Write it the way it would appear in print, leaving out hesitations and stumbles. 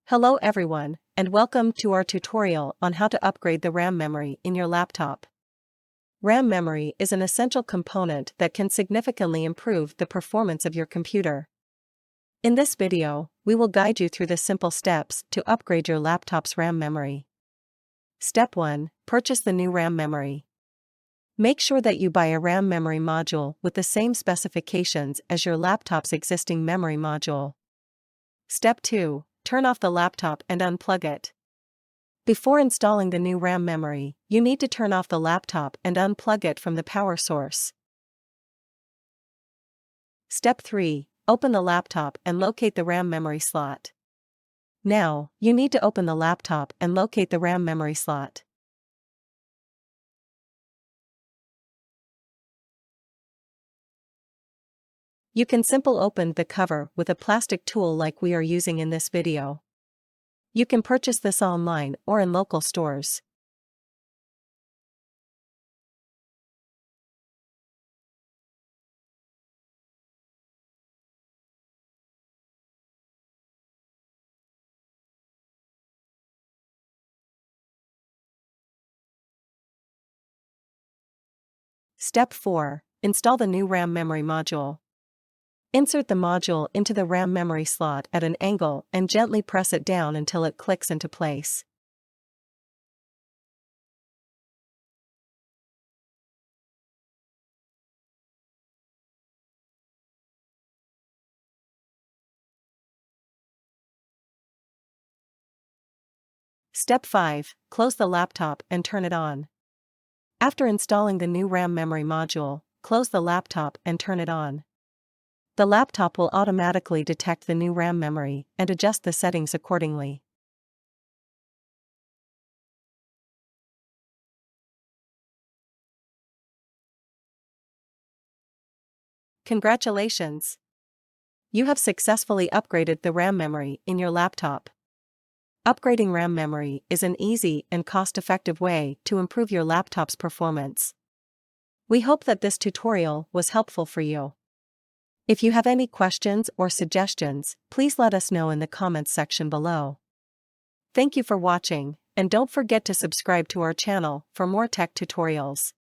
Hello everyone, and welcome to our tutorial on how to upgrade the RAM memory in your laptop. RAM memory is an essential component that can significantly improve the performance of your computer. In this video, we will guide you through the simple steps to upgrade your laptop's RAM memory. Step 1. Purchase the new RAM memory. Make sure that you buy a RAM memory module with the same specifications as your laptop's existing memory module. Step 2. Turn off the laptop and unplug it. Before installing the new RAM memory, you need to turn off the laptop and unplug it from the power source. Step 3. Open the laptop and locate the RAM memory slot. Now, you need to open the laptop and locate the RAM memory slot. You can simply open the cover with a plastic tool like we are using in this video. You can purchase this online or in local stores. Step 4. Install the new RAM memory module. Insert the module into the RAM memory slot at an angle and gently press it down until it clicks into place. Step 5. Close the laptop and turn it on. After installing the new RAM memory module, close the laptop and turn it on. The laptop will automatically detect the new RAM memory and adjust the settings accordingly. Congratulations! You have successfully upgraded the RAM memory in your laptop. Upgrading RAM memory is an easy and cost-effective way to improve your laptop's performance. We hope that this tutorial was helpful for you. If you have any questions or suggestions, please let us know in the comments section below. Thank you for watching, and don't forget to subscribe to our channel for more tech tutorials.